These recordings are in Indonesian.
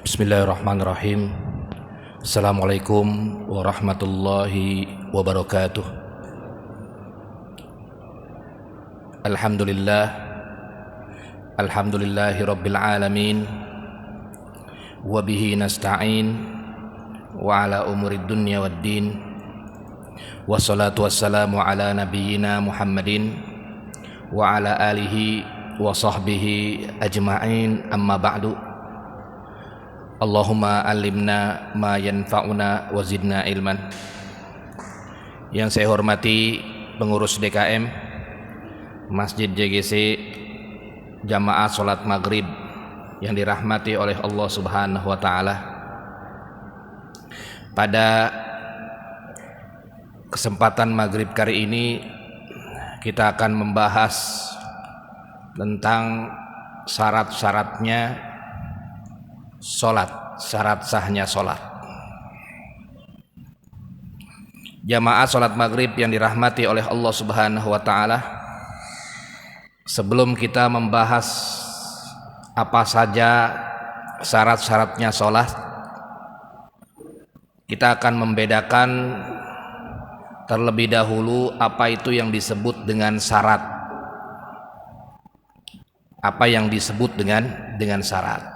Bismillahirrahmanirrahim. Assalamualaikum warahmatullahi wabarakatuh. Alhamdulillah, alhamdulillahi rabbil alamin. Wabihi nasta'in wa ala umurid dunya waddin. Wassalatu wassalamu ala nabiyyina Muhammadin wa ala alihi wa sahbihi ajma'in, amma ba'du. Allahumma alimna ma yanfa'una wa zidna ilman. Yang saya hormati pengurus DKM Masjid JGC Jamaah Salat Maghrib yang dirahmati oleh Allah Subhanahu wa taala. Pada kesempatan maghrib kali ini kita akan membahas tentang syarat-syaratnya sholat, syarat sahnya sholat. Jamaah sholat maghrib yang dirahmati oleh Allah Subhanahu wa ta'ala, sebelum kita membahas apa saja syarat-syaratnya sholat, kita akan membedakan terlebih dahulu apa itu yang disebut dengan syarat, apa yang disebut dengan syarat.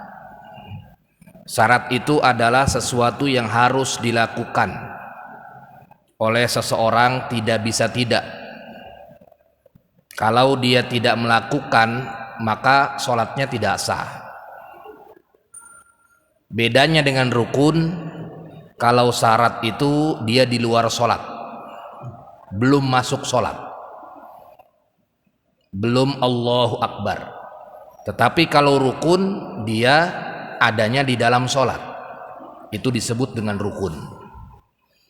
Syarat itu adalah sesuatu yang harus dilakukan oleh seseorang, tidak bisa tidak. Kalau dia tidak melakukan, maka sholatnya tidak sah. Bedanya dengan rukun, kalau syarat itu dia di luar sholat, belum masuk sholat, belum Allahu Akbar. Tetapi kalau rukun, dia adanya di dalam sholat, itu disebut dengan rukun.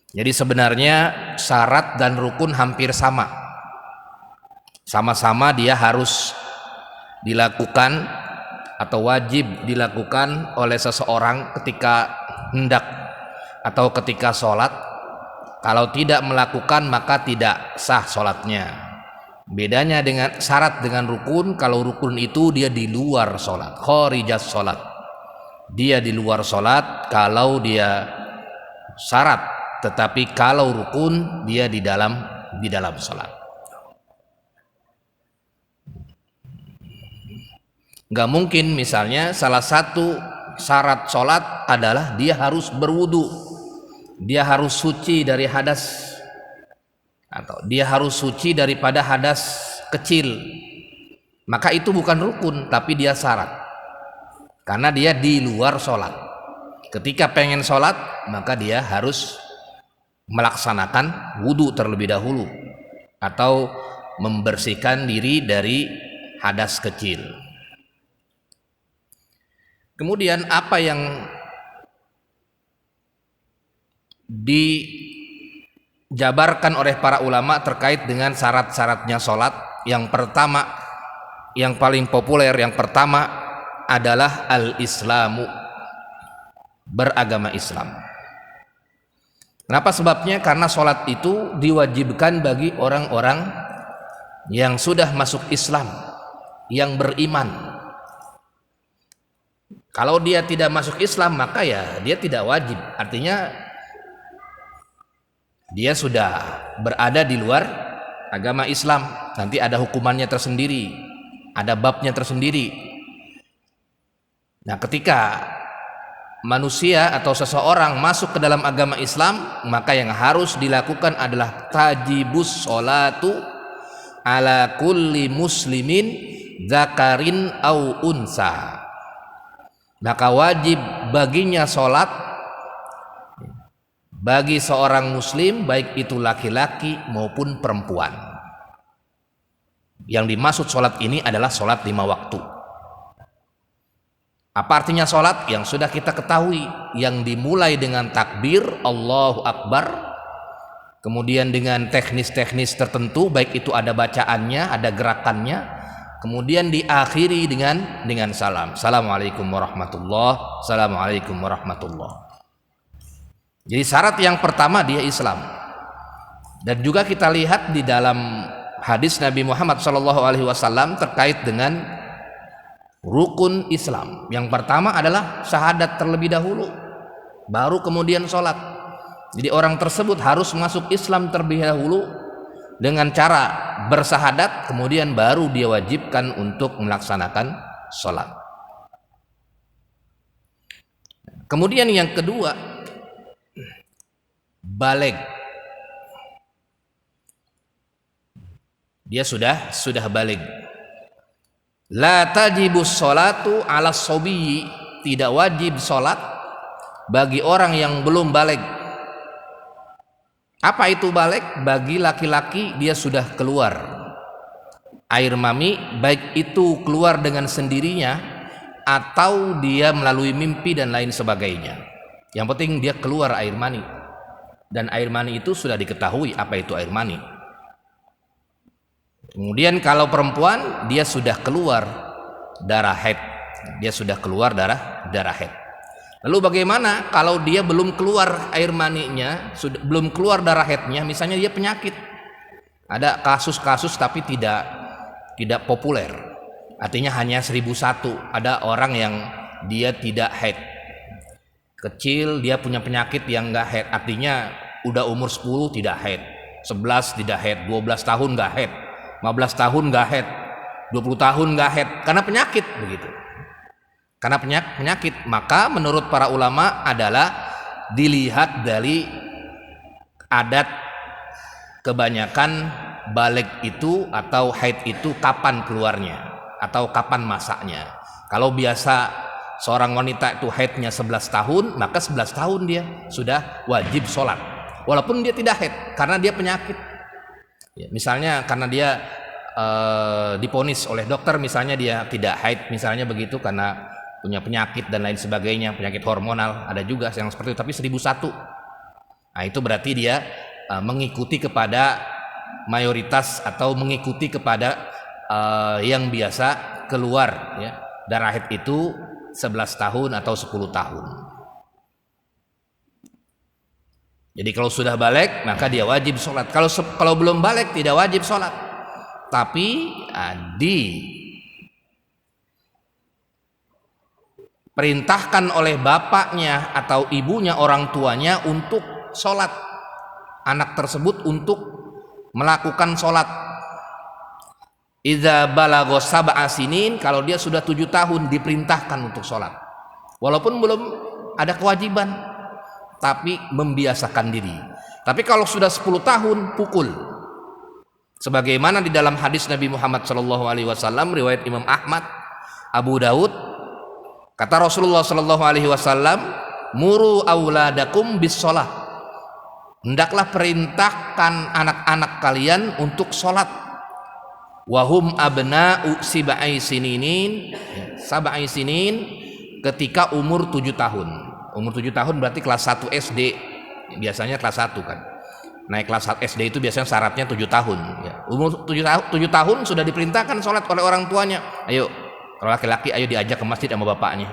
Jadi sebenarnya syarat dan rukun hampir sama, sama-sama dia harus dilakukan atau wajib dilakukan oleh seseorang ketika hendak atau ketika sholat. Kalau tidak melakukan maka tidak sah sholatnya. Bedanya dengan syarat dengan rukun, kalau rukun itu dia di luar sholat, kharijat sholat, dia di luar sholat kalau dia syarat. Tetapi kalau rukun dia di dalam sholat. Nggak mungkin misalnya salah satu syarat sholat adalah dia harus berwudu, dia harus suci dari hadas, atau dia harus suci daripada hadas kecil, maka itu bukan rukun tapi dia syarat, karena dia di luar sholat. Ketika pengen sholat maka dia harus melaksanakan wudu terlebih dahulu atau membersihkan diri dari hadas kecil. Kemudian apa yang dijabarkan oleh para ulama terkait dengan syarat-syaratnya sholat? Yang pertama, yang paling populer, yang pertama adalah al-islamu, beragama Islam. Kenapa sebabnya? Karena sholat itu diwajibkan bagi orang-orang yang sudah masuk Islam, yang beriman. Kalau dia tidak masuk Islam maka ya dia tidak wajib, artinya dia sudah berada di luar agama Islam. Nanti ada hukumannya tersendiri, ada babnya tersendiri. Nah, ketika manusia atau seseorang masuk ke dalam agama Islam, maka yang harus dilakukan adalah tajibus sholatu ala kulli muslimin zakarin au unsa. Maka wajib baginya sholat bagi seorang muslim, baik itu laki-laki maupun perempuan. Yang dimaksud sholat ini adalah sholat 5 waktu. Apa artinya sholat? Yang sudah kita ketahui, yang dimulai dengan takbir Allahu Akbar, kemudian dengan teknis-teknis tertentu, baik itu ada bacaannya, ada gerakannya, kemudian diakhiri dengan salam. Assalamualaikum warahmatullah, assalamualaikum warahmatullah. Jadi syarat yang pertama dia Islam. Dan juga kita lihat di dalam hadis Nabi Muhammad SAW terkait dengan rukun Islam. Yang pertama adalah syahadat terlebih dahulu, baru kemudian sholat. Jadi orang tersebut harus masuk Islam terlebih dahulu dengan cara bersahadat, kemudian baru dia wajibkan untuk melaksanakan sholat. Kemudian yang kedua, baligh. Dia sudah baligh. La tajibus sholatu ala sobiyi, tidak wajib sholat bagi orang yang belum baligh. Apa itu baligh? Bagi laki-laki dia sudah keluar air mani, baik itu keluar dengan sendirinya atau dia melalui mimpi dan lain sebagainya. Yang penting dia keluar air mani, dan air mani itu sudah diketahui apa itu air mani. Kemudian kalau perempuan, dia sudah keluar darah haid, dia sudah keluar darah haid. Lalu bagaimana kalau dia belum keluar air maninya, belum keluar darah haidnya, misalnya dia penyakit. Ada kasus-kasus tapi tidak populer, artinya hanya 1001. Ada orang yang dia tidak haid, kecil, dia punya penyakit yang enggak haid, artinya udah umur 10 tidak haid, 11 tidak haid, 12 tahun enggak haid, 15 tahun enggak haid, 20 tahun enggak haid, karena penyakit begitu. Karena penyakit, maka menurut para ulama adalah dilihat dari adat kebanyakan baligh itu atau haid itu kapan keluarnya atau kapan masaknya. Kalau biasa seorang wanita itu haidnya 11 tahun, maka 11 tahun dia sudah wajib sholat, walaupun dia tidak haid karena dia penyakit. Ya, misalnya karena dia diponis oleh dokter, misalnya dia tidak haid, misalnya begitu, karena punya penyakit dan lain sebagainya, penyakit hormonal, ada juga yang seperti itu, tapi 1001. Nah itu berarti dia mengikuti kepada mayoritas atau mengikuti kepada yang biasa keluar ya, darah haid itu 11 tahun atau 10 tahun. Jadi kalau sudah baligh maka dia wajib sholat. Kalau belum baligh tidak wajib sholat, tapi diperintahkan oleh bapaknya atau ibunya, orang tuanya untuk sholat. Anak tersebut untuk melakukan sholat. Idza balagha sab'a sinin, kalau dia sudah 7 tahun diperintahkan untuk sholat, walaupun belum ada kewajiban, tapi membiasakan diri. Tapi kalau sudah 10 tahun pukul, sebagaimana di dalam hadis Nabi Muhammad SAW riwayat Imam Ahmad, Abu Daud, kata Rasulullah SAW, muru auladakum bis sholat, hendaklah perintahkan anak-anak kalian untuk sholat. Wahum abna'u sab'i sinin, ketika umur 7 tahun. Umur 7 tahun berarti kelas 1 SD, biasanya kelas 1 kan. Naik kelas 1 SD itu biasanya syaratnya 7 tahun ya. Umur 7 tahun sudah diperintahkan sholat oleh orang tuanya. Ayo, kalau laki-laki ayo diajak ke masjid sama bapaknya,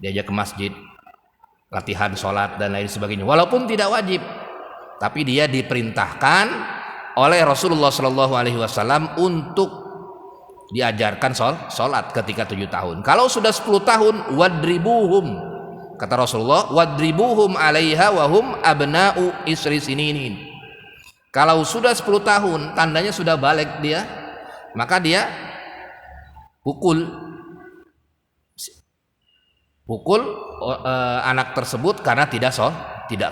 diajak ke masjid, latihan sholat dan lain sebagainya, walaupun tidak wajib, tapi dia diperintahkan oleh Rasulullah SAW untuk diajarkan sholat ketika 7 tahun. Kalau sudah 10 tahun, wadribuhum, kata Rasulullah, wadribuhum alaiha wahum abna'u isri sinin. Kalau sudah 10 tahun, tandanya sudah baligh dia, maka dia pukul anak tersebut karena tidak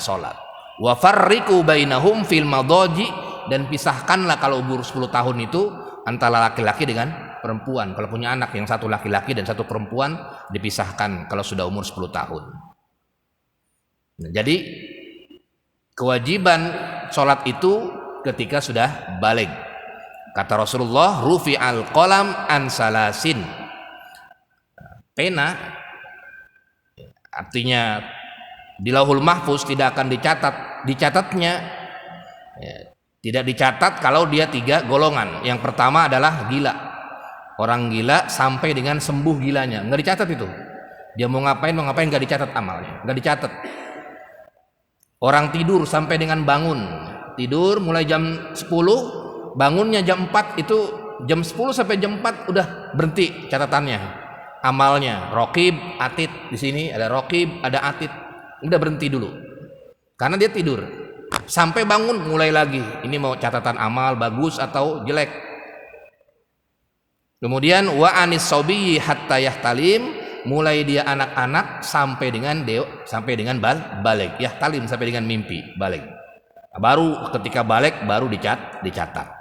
sholat. Wa farriqu bainahum fil madaji, dan pisahkanlah kalau umur 10 tahun itu antara laki-laki dengan perempuan. Kalau punya anak yang satu laki-laki dan satu perempuan, dipisahkan kalau sudah umur 10 tahun. Nah, jadi kewajiban sholat itu ketika sudah baligh. Kata Rasulullah, rufi'al qalam an salasin. Pena, artinya di Lauhul Mahfuz tidak akan dicatatnya ya, tidak dicatat kalau dia 3 golongan. Yang pertama adalah gila, orang gila sampai dengan sembuh gilanya, nggak dicatat itu. Dia mau ngapain nggak dicatat amalnya, nggak dicatat. Orang tidur sampai dengan bangun, tidur mulai jam 10, bangunnya jam 4, itu jam 10 sampai jam 4 udah berhenti catatannya. amalnya. Raqib, atid, di sini ada raqib, ada atid. Udah berhenti dulu. Karena dia tidur. Sampai bangun mulai lagi. Ini mau catatan amal bagus atau jelek. Kemudian wa anis sabiyyi hatta yahtalim, mulai dia anak-anak sampai dengan balik. Yahtalim sampai dengan mimpi, balik. Baru ketika balik baru dicatat.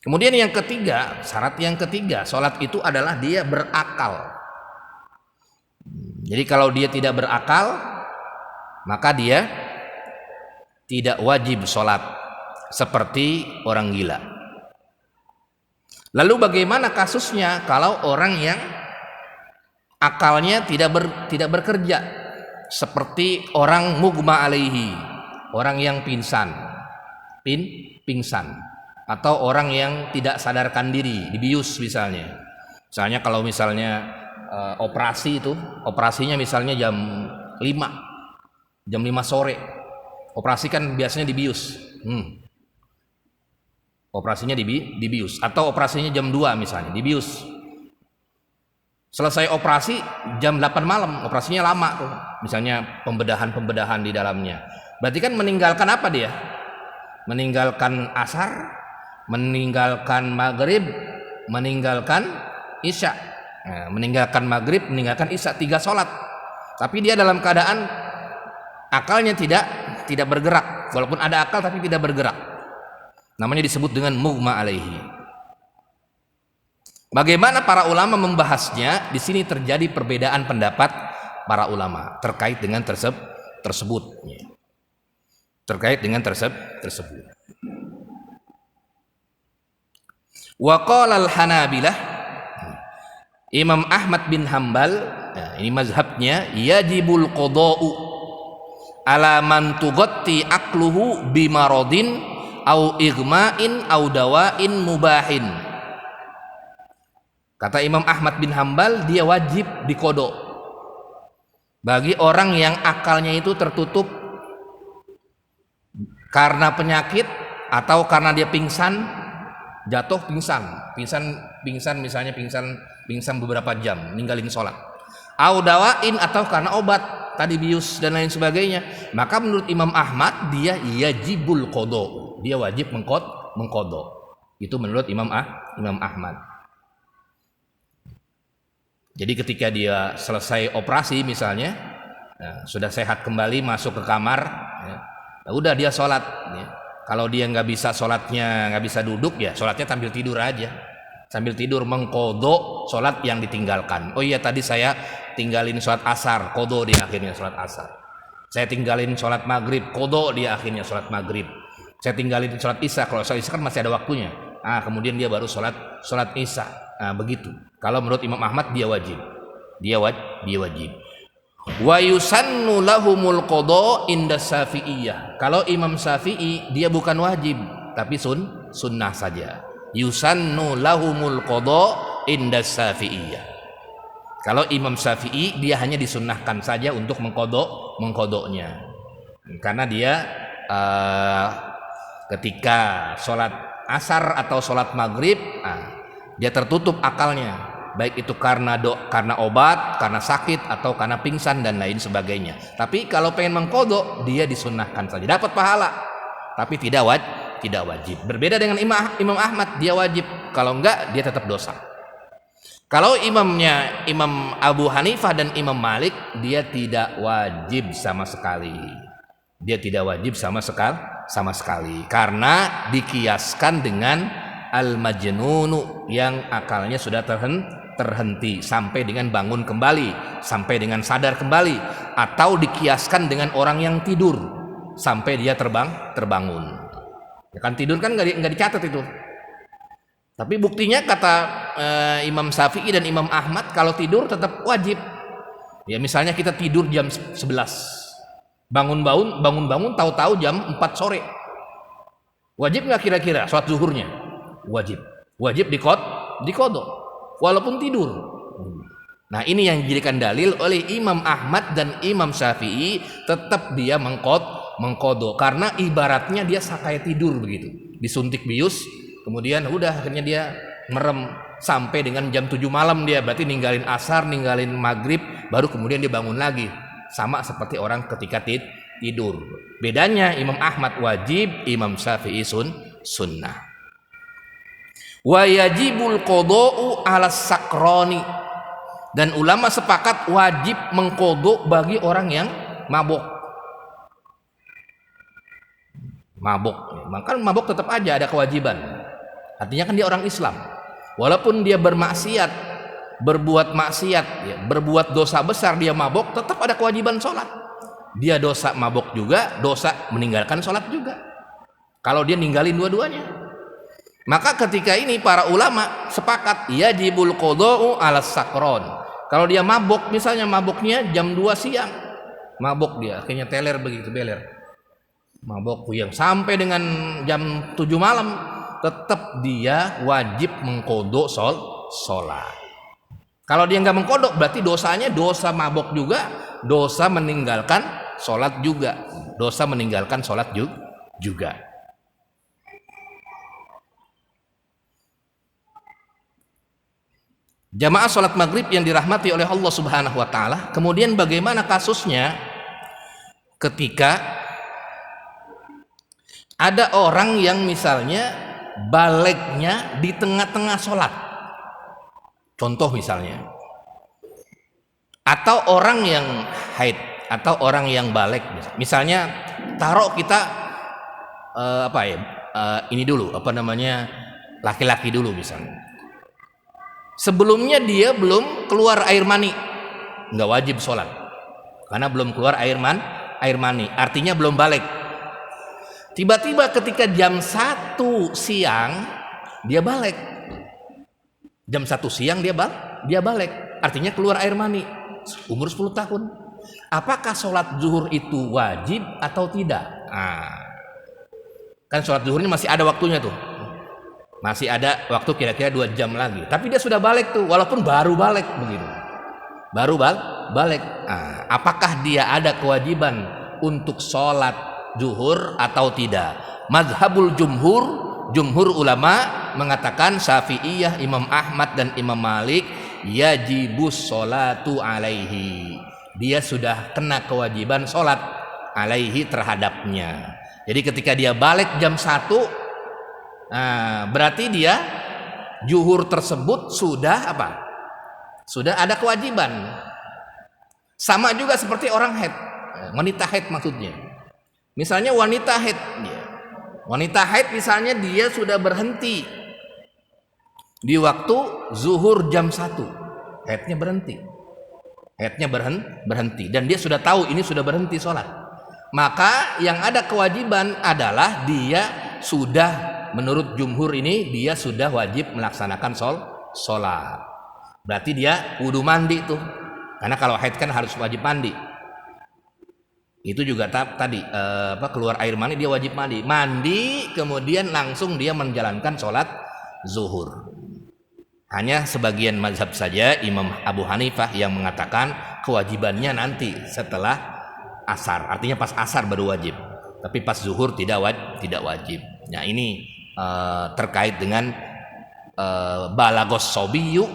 Kemudian yang ketiga, syarat yang ketiga, sholat itu adalah dia berakal. Jadi kalau dia tidak berakal, maka dia tidak wajib sholat seperti orang gila. Lalu bagaimana kasusnya kalau orang yang akalnya tidak bekerja, seperti orang mughma alaihi, orang yang pingsan, atau orang yang tidak sadarkan diri, dibius misalnya. Misalnya kalau operasi itu, operasinya misalnya jam 5 sore. Operasi kan biasanya dibius. Operasinya dibius, atau operasinya jam 2 misalnya, dibius. Selesai operasi jam 8 malam, operasinya lama tuh. Misalnya pembedahan di dalamnya. Berarti kan meninggalkan apa dia? Meninggalkan asar, meninggalkan maghrib, meninggalkan isya. Nah, meninggalkan maghrib, meninggalkan isya, 3 sholat. Tapi dia dalam keadaan akalnya tidak bergerak. Walaupun ada akal tapi tidak bergerak. Namanya disebut dengan mughma alaihi. Bagaimana para ulama membahasnya? Di sini terjadi perbedaan pendapat para ulama terkait dengan tersebut. Terkait dengan tersebut. Wa qala al-Hanabilah, Imam Ahmad bin Hambal, ini mazhabnya, yajibul qada'u ala man tughatti aqluhu bimaradin au igma'in au dawain mubahin. Kata Imam Ahmad bin Hambal, dia wajib dikodok bagi orang yang akalnya itu tertutup karena penyakit atau karena dia jatuh pingsan misalnya pingsan beberapa jam, ninggalin sholat. Au dawain, atau karena obat tadi bius dan lain sebagainya. Maka menurut Imam Ahmad dia yajibul qada, dia wajib mengkodok. Itu menurut Imam Ahmad. Jadi ketika dia selesai operasi misalnya, sudah sehat kembali, masuk ke kamar, udah dia sholat. Kalau dia nggak bisa sholatnya, nggak bisa duduk, ya sholatnya sambil tidur aja, sambil tidur mengkodok sholat yang ditinggalkan. Oh iya, tadi saya tinggalin sholat asar, kodok dia akhirnya sholat asar. Saya tinggalin sholat maghrib, kodok dia akhirnya sholat maghrib. Saya tinggalin sholat isya, kalau sholat isya kan masih ada waktunya. Kemudian dia baru sholat isya. Begitu. Kalau menurut Imam Ahmad dia wajib. Wa yusannu lahumul qada inda Syafi'iyah. Kalau Imam Syafi'i dia bukan wajib, tapi sunnah saja. Yusannu lahumul qada inda Syafi'iyah. Kalau Imam Syafi'i dia hanya disunnahkan saja untuk mengkodoknya. Karena dia ketika sholat asar atau sholat maghrib, dia tertutup akalnya, baik itu karena obat, karena sakit, atau karena pingsan dan lain sebagainya. Tapi kalau pengen mengkodok, dia disunnahkan saja, dapat pahala, tapi tidak wajib. Berbeda dengan Imam Ahmad, dia wajib. Kalau enggak, dia tetap dosa. Kalau imamnya Imam Abu Hanifah dan Imam Malik, dia tidak wajib sama sekali. Dia tidak wajib sama sekali, karena dikiaskan dengan al-majnunu yang akalnya sudah terhenti sampai dengan bangun kembali, sampai dengan sadar kembali, atau dikiaskan dengan orang yang tidur sampai dia terbangun. Ya kan tidur kan nggak dicatat itu. Tapi buktinya kata Imam Syafi'i dan Imam Ahmad, kalau tidur tetap wajib. Ya misalnya kita tidur jam 11, bangun tahu-tahu jam 4 sore. Wajib nggak kira-kira sholat zuhurnya? Wajib dikodok walaupun tidur. Nah ini yang dijadikan dalil oleh Imam Ahmad dan Imam Syafi'i, tetap dia mengkodok karena ibaratnya dia kayak tidur begitu, disuntik bius, kemudian udah akhirnya dia merem, sampai dengan jam 7 malam dia, berarti ninggalin asar, ninggalin maghrib, baru kemudian dia bangun lagi. Sama seperti orang ketika tidur. Bedanya Imam Ahmad wajib, Imam Syafi'i sunnah. Wa yajibul qada'u 'ala sakrani. Dan ulama sepakat wajib mengqadha bagi orang yang mabuk. Maka mabuk tetap aja ada kewajiban. Artinya kan dia orang Islam. Walaupun dia bermaksiat, berbuat maksiat, ya, berbuat dosa besar, dia mabuk, tetap ada kewajiban sholat. Dia dosa mabuk juga, dosa meninggalkan sholat juga. Kalau dia ninggalin dua-duanya. Maka ketika ini para ulama sepakat yajibul qada'u 'ala sakron. Kalau dia mabuk, misalnya mabuknya jam 2 siang, mabuk dia, akhirnya teler begitu, beler. Mabuk puyeng sampai dengan jam 7 malam, tetap dia wajib mengqadha sholat. Kalau dia nggak mengqadha, berarti dosanya dosa mabuk juga, dosa meninggalkan sholat juga, dosa meninggalkan sholat juga. Jamaah sholat maghrib yang dirahmati oleh Allah Subhanahu wa Ta'ala, kemudian bagaimana kasusnya ketika ada orang yang misalnya balegnya di tengah-tengah sholat, contoh misalnya, atau orang yang haid atau orang yang baleg, misalnya taruh kita ini dulu, laki-laki dulu misalnya. Sebelumnya dia belum keluar air mani, nggak wajib sholat karena belum keluar air mani, artinya belum balik. Tiba-tiba ketika jam 1 siang dia balik, jam 1 siang dia balik, artinya keluar air mani, umur 10 tahun. Apakah sholat zuhur itu wajib atau tidak? Kan sholat zuhur ini masih ada waktunya tuh. Masih ada waktu kira-kira 2 jam lagi. Tapi dia sudah balik tuh, walaupun baru balik begitu. Baru balik. Apakah dia ada kewajiban untuk sholat zuhur atau tidak? Mazhabul jumhur ulama mengatakan Syafi'iyah, Imam Ahmad dan Imam Malik, yajibus sholatu alaihi. Dia sudah kena kewajiban sholat alaihi terhadapnya. Jadi ketika dia balik jam 1, berarti dia zuhur tersebut sudah apa? Sudah ada kewajiban. Sama juga seperti orang haid, wanita haid maksudnya. Misalnya wanita haid misalnya dia sudah berhenti di waktu zuhur jam 1, haidnya berhenti dan dia sudah tahu ini sudah berhenti sholat. Maka yang ada kewajiban adalah dia sudah, menurut jumhur ini dia sudah wajib melaksanakan sholat. Berarti dia wudu mandi tuh, karena kalau haid kan harus wajib mandi. Itu juga tadi keluar air mani dia wajib mandi, kemudian langsung dia menjalankan sholat zuhur. Hanya sebagian mazhab saja, Imam Abu Hanifah yang mengatakan kewajibannya nanti setelah asar, artinya pas asar baru wajib, tapi pas zuhur tidak wajib. Nah ini terkait dengan balagos sobiyu,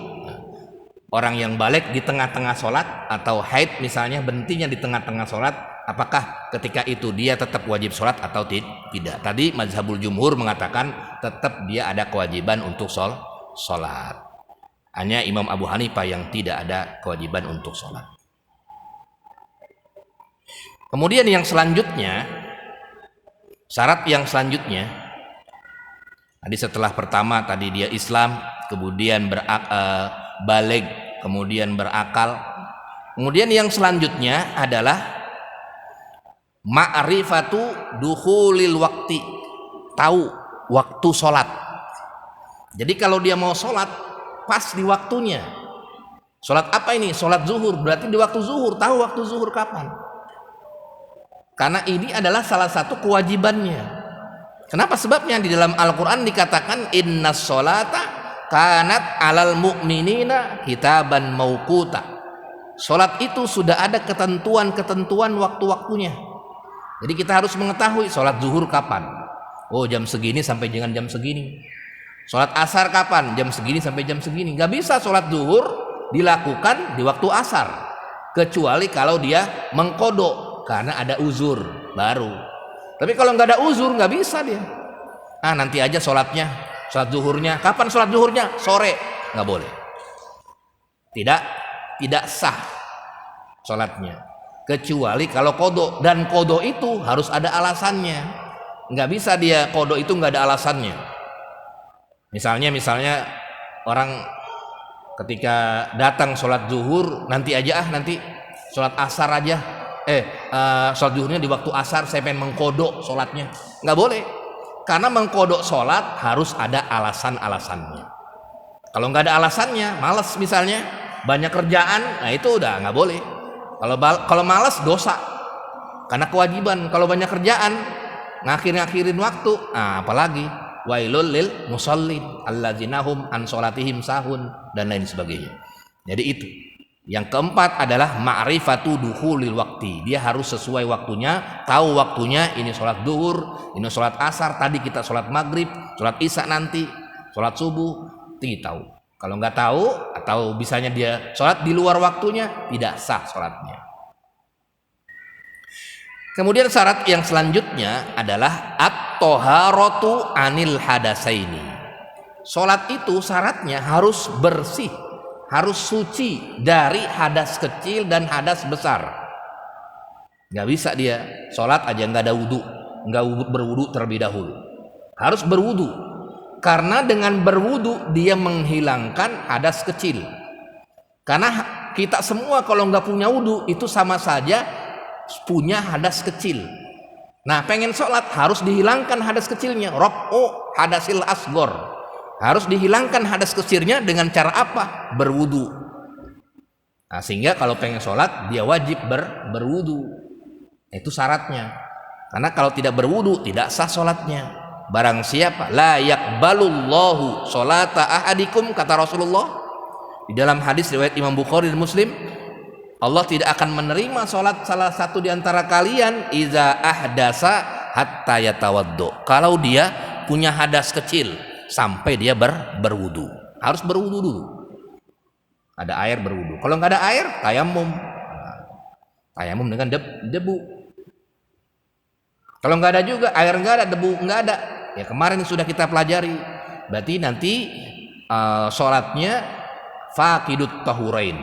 orang yang balik di tengah-tengah sholat, atau haid misalnya berhentinya di tengah-tengah sholat, apakah ketika itu dia tetap wajib sholat atau tidak? Tadi mazhabul jumhur mengatakan tetap dia ada kewajiban untuk sholat. Hanya Imam Abu Hanifah yang tidak ada kewajiban untuk sholat. Kemudian yang selanjutnya, syarat yang selanjutnya, tadi setelah pertama tadi dia Islam, kemudian baligh, kemudian berakal. Kemudian yang selanjutnya adalah ma'rifatu dukhulil waqti, tahu waktu sholat. Jadi kalau dia mau sholat pas di waktunya. Sholat apa ini? Sholat zuhur, berarti di waktu zuhur, tahu waktu zuhur kapan. Karena ini adalah salah satu kewajibannya. Kenapa? Sebabnya di dalam Al-Quran dikatakan innas sholata kanat alal mu'minina kitaban mauquta. Sholat itu sudah ada ketentuan waktu-waktunya. Jadi kita harus mengetahui sholat zuhur kapan. Oh jam segini sampai dengan jam segini. Sholat asar kapan? Jam segini sampai jam segini. Nggak bisa sholat zuhur dilakukan di waktu asar, kecuali kalau dia mengkodok karena ada uzur baru. Tapi kalau nggak ada uzur nggak bisa dia. Nanti aja sholatnya, sholat zuhurnya. Kapan sholat zuhurnya? Sore. Nggak boleh. Tidak sah sholatnya, kecuali kalau kodok. Dan kodok itu harus ada alasannya. Nggak bisa dia kodok itu nggak ada alasannya. Misalnya orang ketika datang sholat zuhur, nanti sholat asar aja, sholat zuhurnya di waktu asar, saya pengen mengkodok sholatnya. Nggak boleh, karena mengkodok sholat harus ada alasannya. Kalau nggak ada alasannya, malas misalnya, banyak kerjaan, nah itu udah nggak boleh. Kalau malas dosa, karena kewajiban. Kalau banyak kerjaan, ngakhirin waktu, apalagi wailul lil musallin alladzina hum an sholatihim sahun dan lain sebagainya. Jadi itu. Yang keempat adalah ma'rifatu dukhulil wakti. Dia harus sesuai waktunya, tahu waktunya, ini sholat zuhur, ini sholat asar, tadi kita sholat maghrib, sholat isya nanti, sholat subuh, tahu. Kalau nggak tahu atau bisanya dia sholat di luar waktunya, tidak sah sholatnya. Kemudian syarat yang selanjutnya adalah at-toharatu anil hadasaini. Sholat itu syaratnya harus bersih, harus suci dari hadas kecil dan hadas besar. Nggak bisa dia sholat aja nggak ada wudu, nggak berwudu terlebih dahulu. Harus berwudu, karena dengan berwudu dia menghilangkan hadas kecil. Karena kita semua kalau nggak punya wudu itu sama saja punya hadas kecil. Nah, pengen sholat harus dihilangkan hadas kecilnya. Raf'u hadasil asgor, harus dihilangkan hadas kecilnya dengan cara apa? Berwudu. Nah, sehingga kalau pengen sholat dia wajib berwudu. Itu syaratnya. Karena kalau tidak berwudu tidak sah sholatnya. Barang siapa la yaqbalullahu sholata ahadikum, kata Rasulullah di dalam hadis riwayat Imam Bukhari dan Muslim, Allah tidak akan menerima sholat salah satu di antara kalian iza ahdasa hatta yatawaddo, kalau dia punya hadas kecil sampai dia berwudu. Harus berwudu dulu, ada air berwudu. Kalau nggak ada air, tayamum. Tayamum dengan debu. Kalau nggak ada juga, air nggak ada, debu nggak ada, ya kemarin sudah kita pelajari. Berarti nanti sholatnya faqidut tahurain,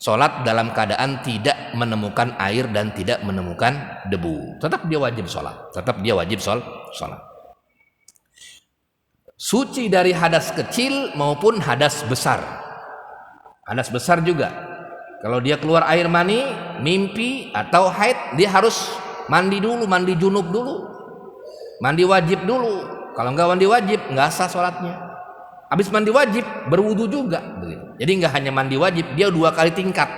sholat dalam keadaan tidak menemukan air dan tidak menemukan debu. Tetap dia wajib sholat. Suci dari hadas kecil maupun hadas besar. Hadas besar juga, kalau dia keluar air mani, mimpi atau haid, dia harus mandi dulu, mandi junub dulu, mandi wajib dulu. Kalau nggak mandi wajib nggak sah sholatnya. Habis mandi wajib berwudu juga begitu. Jadi nggak hanya mandi wajib, dia 2 kali tingkat.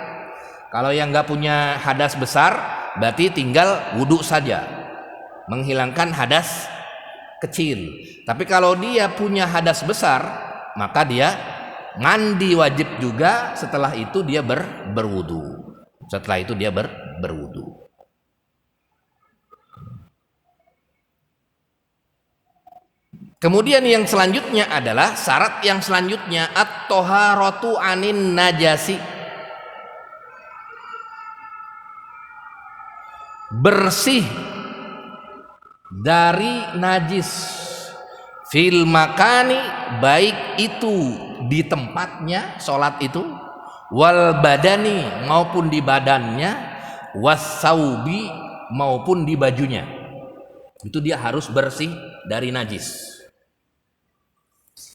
Kalau yang nggak punya hadas besar berarti tinggal wudu saja, menghilangkan hadas kecil. Tapi kalau dia punya hadas besar, maka dia mandi wajib juga. Setelah itu dia berwudu. Berwudu. Kemudian yang selanjutnya adalah syarat yang selanjutnya at-toharatu anin najasi. Bersih dari najis fil makani, baik itu di tempatnya sholat itu, wal badani maupun di badannya, wasaubi maupun di bajunya. Itu dia harus bersih dari najis.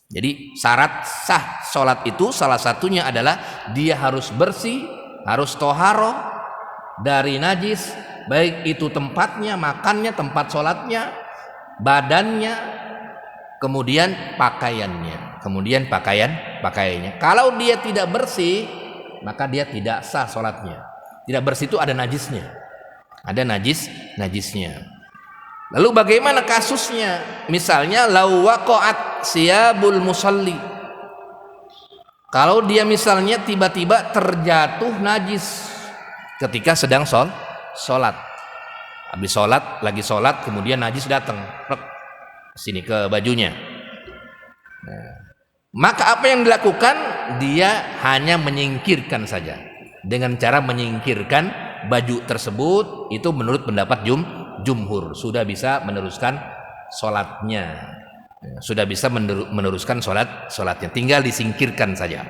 Jadi syarat sah sholat itu salah satunya adalah dia harus bersih, harus toharoh dari najis, baik itu tempatnya, makannya, tempat sholatnya, badannya, kemudian pakaiannya. Kalau dia tidak bersih, maka dia tidak sah sholatnya. Tidak bersih itu ada najisnya, najisnya. Lalu bagaimana kasusnya? Misalnya lau waqa'at siyabul musalli, kalau dia misalnya tiba-tiba terjatuh najis ketika sedang sholat. Habis lagi sholat kemudian najis datang sini ke bajunya. Maka apa yang dilakukan? Dia hanya menyingkirkan saja. Dengan cara menyingkirkan baju tersebut, itu menurut pendapat jumhur sudah bisa meneruskan sholatnya. Sudah bisa meneruskan sholatnya. Tinggal disingkirkan saja.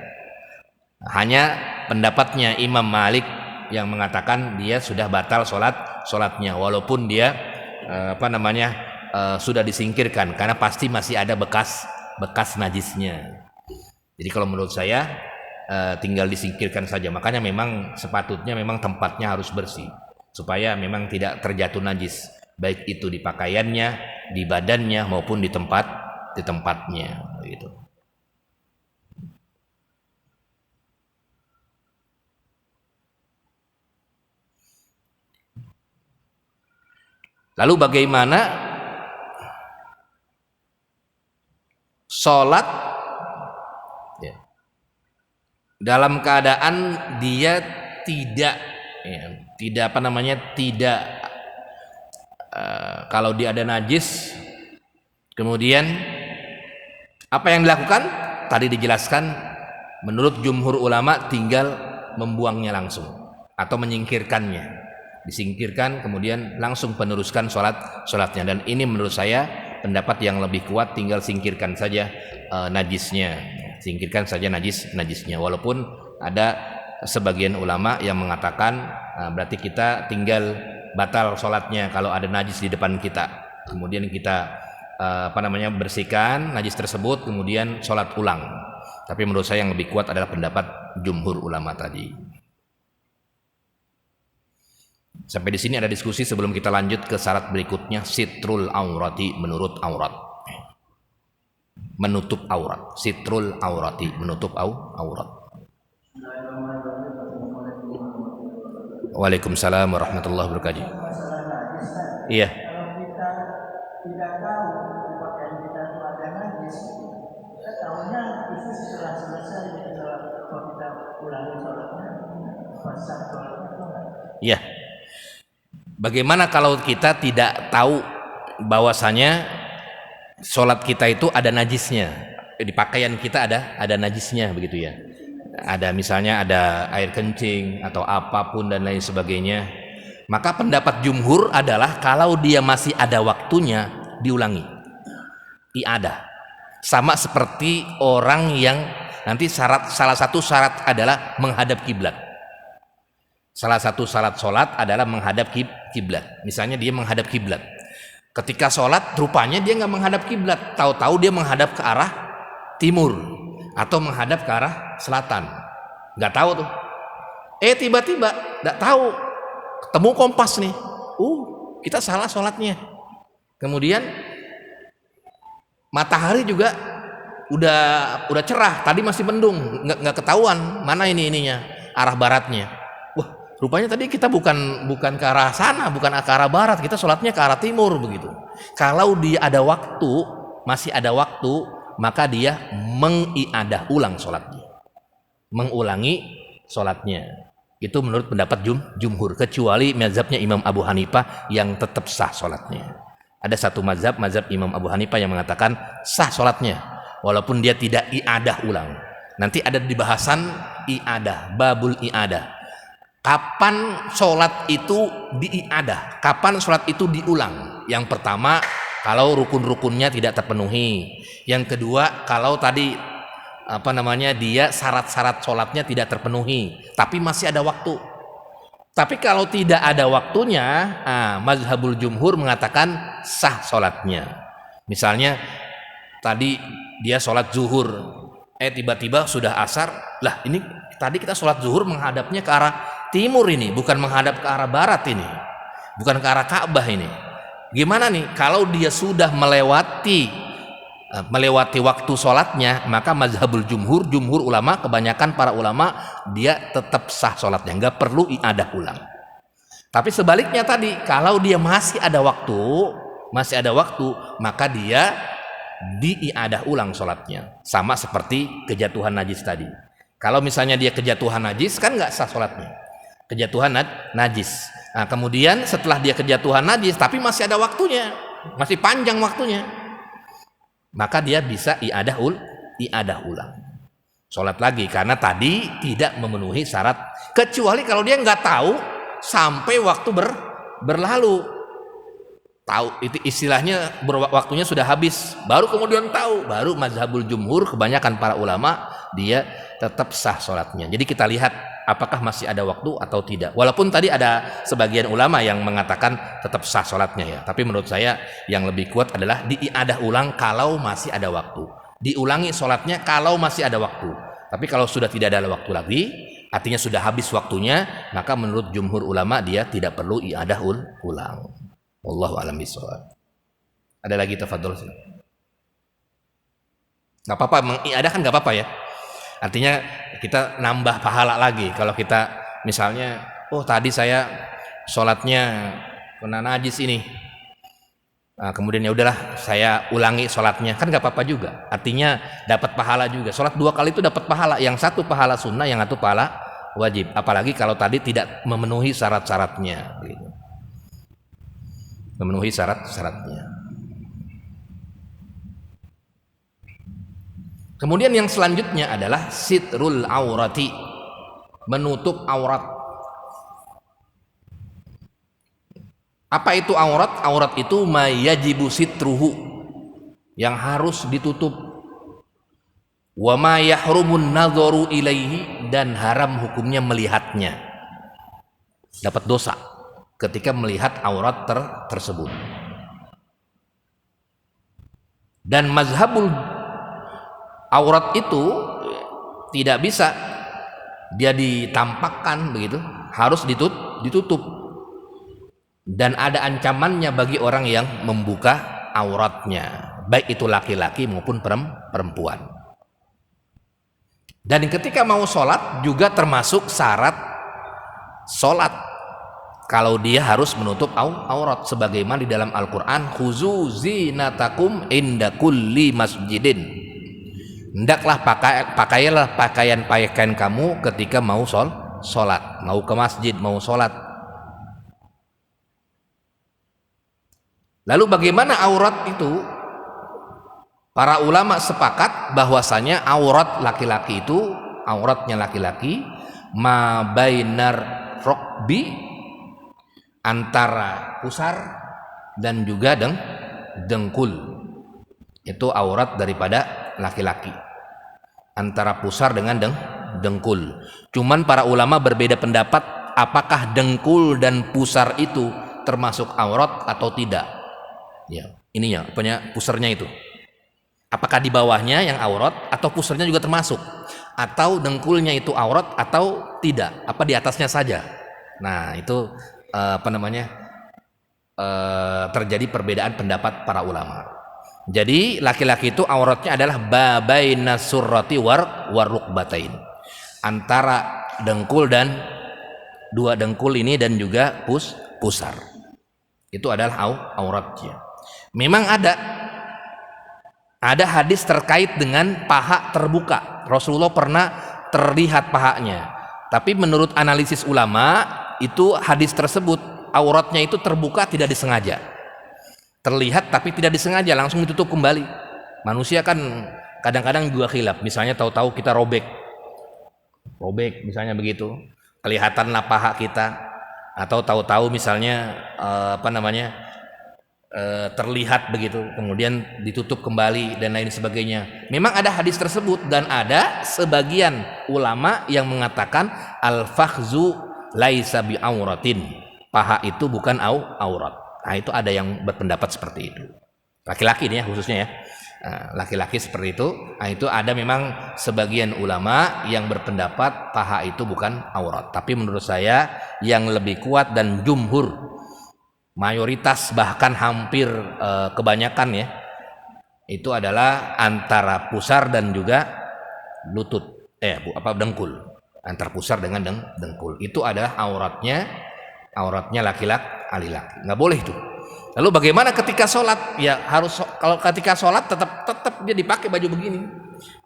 Hanya pendapatnya Imam Malik yang mengatakan dia sudah batal sholatnya, walaupun dia sudah disingkirkan, karena pasti masih ada bekas najisnya. Jadi kalau menurut saya tinggal disingkirkan saja. Makanya memang sepatutnya memang tempatnya harus bersih supaya memang tidak terjatuh najis, baik itu di pakaiannya, di badannya maupun di tempatnya gitu. Lalu bagaimana sholat dalam keadaan dia tidak kalau dia ada najis, kemudian apa yang dilakukan? Tadi dijelaskan, menurut jumhur ulama tinggal membuangnya langsung atau menyingkirkannya, disingkirkan kemudian langsung peneruskan sholatnya. Dan ini menurut saya pendapat yang lebih kuat, tinggal singkirkan saja najisnya, singkirkan saja najisnya. Walaupun ada sebagian ulama yang mengatakan berarti kita tinggal batal sholatnya kalau ada najis di depan kita, kemudian kita bersihkan najis tersebut, kemudian sholat ulang. Tapi menurut saya yang lebih kuat adalah pendapat jumhur ulama tadi. Sampai di sini ada diskusi. Sebelum kita lanjut ke syarat berikutnya, sitrul aurati, menurut aurat, menutup aurat. Sitrul aurati, menutup aurat. Waalaikumsalam warahmatullahi wabarakatuh. Iya. Kalau kita tidak tahu pakaian kita itu ada najis, kita tahunya itu setelah selesai kalau kita ulangi sholatnya, pasang sholatnya itu enggak? Iya. Bagaimana kalau kita tidak tahu bahwasanya sholat kita itu ada najisnya, di pakaian kita ada najisnya, begitu ya? Ada misalnya ada air kencing atau apapun dan lain sebagainya. Maka pendapat jumhur adalah kalau dia masih ada waktunya, diulangi, i'adah. Sama seperti orang yang nanti salah satu syarat adalah menghadap kiblat. Salah satu syarat sholat adalah menghadap kiblat. Misalnya dia menghadap kiblat. Ketika sholat rupanya dia nggak menghadap kiblat, tahu-tahu dia menghadap ke arah timur atau menghadap ke arah selatan, nggak tahu tuh. Tiba-tiba nggak tahu, ketemu kompas nih, kita salah sholatnya. Kemudian matahari juga udah cerah, tadi masih mendung, nggak ketahuan mana ininya arah baratnya. Wah, rupanya tadi kita bukan ke arah sana, bukan ke arah barat, kita sholatnya ke arah timur, begitu. Kalau dia ada waktu, masih ada waktu, maka dia mengiadah ulang sholatnya, mengulangi sholatnya. Itu menurut pendapat jumhur, kecuali mazhabnya Imam Abu Hanifah yang tetap sah sholatnya. Ada satu mazhab Imam Abu Hanifah yang mengatakan sah sholatnya walaupun dia tidak iadah ulang. Nanti ada di bahasan iadah, babul iadah, kapan sholat itu diiadah, kapan sholat itu diulang. Yang pertama, kalau rukun-rukunnya tidak terpenuhi. Yang kedua, kalau tadi dia syarat-syarat sholatnya tidak terpenuhi, tapi masih ada waktu. Tapi kalau tidak ada waktunya, mazhabul jumhur mengatakan sah sholatnya. Misalnya tadi dia sholat zuhur, tiba-tiba sudah asar, lah ini tadi kita sholat zuhur menghadapnya ke arah timur ini, bukan menghadap ke arah barat ini, bukan ke arah Ka'bah ini. Gimana nih kalau dia sudah melewati waktu sholatnya? Maka mazhabul jumhur ulama, kebanyakan para ulama, dia tetap sah sholatnya, nggak perlu iadah ulang. Tapi sebaliknya tadi, kalau dia masih ada waktu, maka dia diiadah ulang sholatnya. Sama seperti kejatuhan najis tadi. Kalau misalnya dia kejatuhan najis, kan nggak sah sholatnya, kejatuhan najis. Nah, kemudian setelah dia kejatuhan najis tapi masih ada waktunya, masih panjang waktunya, maka dia bisa iadah iadah ulang. Sholat lagi karena tadi tidak memenuhi syarat, kecuali kalau dia nggak tahu sampai waktu berlalu. Tahu itu istilahnya waktunya sudah habis, baru kemudian tahu, baru mazhabul jumhur kebanyakan para ulama dia tetap sah sholatnya. Jadi kita lihat apakah masih ada waktu atau tidak. Walaupun tadi ada sebagian ulama yang mengatakan tetap sah sholatnya ya, tapi menurut saya yang lebih kuat adalah diiadah ulang kalau masih ada waktu. Diulangi sholatnya kalau masih ada waktu. Tapi kalau sudah tidak ada waktu lagi, artinya sudah habis waktunya, maka menurut jumhur ulama dia tidak perlu iadah ulang. Wallahu a'lam bishawab. Ada lagi, tafadhol. Nggak apa-apa, mengiadah kan nggak apa-apa ya. Artinya kita nambah pahala lagi. Kalau kita misalnya, oh tadi saya sholatnya kena najis ini, nah, kemudian ya udahlah saya ulangi sholatnya, kan nggak apa-apa juga. Artinya dapat pahala juga. Sholat 2 kali itu dapat pahala. Yang satu pahala sunnah, yang satu pahala wajib. Apalagi kalau tadi tidak memenuhi syarat-syaratnya. Gitu. Memenuhi syarat-syaratnya. Kemudian yang selanjutnya adalah sitrul aurati, menutup aurat. Apa itu aurat? Aurat itu mayajibu sitruhu, yang harus ditutup. Wa ma yahrumun nadharu ilaihi, dan haram hukumnya melihatnya. Dapat dosa ketika melihat aurat tersebut. Dan mazhabul aurat itu tidak bisa dia ditampakkan begitu, harus ditutup. Dan ada ancamannya bagi orang yang membuka auratnya, baik itu laki-laki maupun perempuan. Dan ketika mau sholat juga termasuk syarat sholat, kalau dia harus menutup aurat, sebagaimana di dalam Al-Quran, khuzu zinatakum inda kulli masjidin, hendaklah pakailah pakaian kamu ketika mau sholat, mau ke masjid, mau sholat. Lalu bagaimana aurat itu? Para ulama sepakat bahwasanya aurat laki-laki itu, auratnya laki-laki, ma bainar rokbi, antara pusar dan juga dengkul, itu aurat daripada laki-laki, antara pusar dengan dengkul. Cuman para ulama berbeda pendapat apakah dengkul dan pusar itu termasuk aurat atau tidak. Ya, ininya punya pusarnya itu. Apakah di bawahnya yang aurat atau pusarnya juga termasuk, atau dengkulnya itu aurat atau tidak? Apa di atasnya saja? Nah, itu terjadi perbedaan pendapat para ulama. Jadi laki-laki itu auratnya adalah babaina surrati warukbatain, antara dengkul dan dua dengkul ini dan juga pusar. Itu adalah auratnya. Memang ada hadis terkait dengan paha terbuka. Rasulullah pernah terlihat pahanya. Tapi menurut analisis ulama, itu hadis tersebut auratnya itu terbuka tidak disengaja, terlihat tapi tidak disengaja, langsung ditutup kembali. Manusia kan kadang-kadang juga khilaf, misalnya tahu-tahu kita robek misalnya begitu, kelihatanlah paha kita, atau tahu-tahu misalnya terlihat begitu kemudian ditutup kembali dan lain sebagainya. Memang ada hadis tersebut, dan ada sebagian ulama yang mengatakan al-fakhzu laisa bi auratin, paha itu bukan aurat. Nah, itu ada yang berpendapat seperti itu. Laki-laki ini ya khususnya ya. Laki-laki seperti itu. Nah, itu ada memang sebagian ulama yang berpendapat paha itu bukan aurat. Tapi menurut saya yang lebih kuat dan jumhur, mayoritas bahkan hampir kebanyakan ya, itu adalah antara pusar dan juga lutut, dengkul. Antar pusar dengan dengkul itu adalah auratnya laki-laki, nggak boleh itu. Lalu bagaimana ketika sholat? Ya harus, kalau ketika sholat tetap dia dipakai baju begini.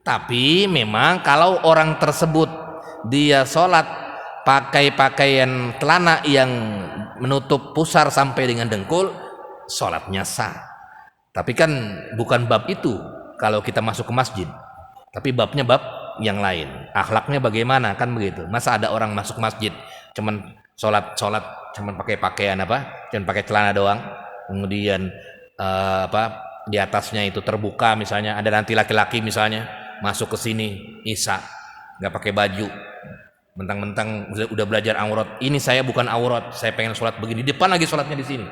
Tapi memang kalau orang tersebut dia sholat pakai pakaian celana yang menutup pusar sampai dengan dengkul, sholatnya sah. Tapi kan bukan bab itu kalau kita masuk ke masjid. Tapi babnya bab yang lain. Akhlaknya bagaimana, kan begitu. Masa ada orang masuk masjid cuman sholat cuman pakai pakaian apa? Cuman pakai celana doang. Kemudian di atasnya itu terbuka, misalnya ada nanti laki-laki misalnya masuk ke sini isya nggak pakai baju, mentang-mentang udah belajar aurat. Ini saya bukan aurat, saya pengen sholat begini. Di depan lagi sholatnya di sini.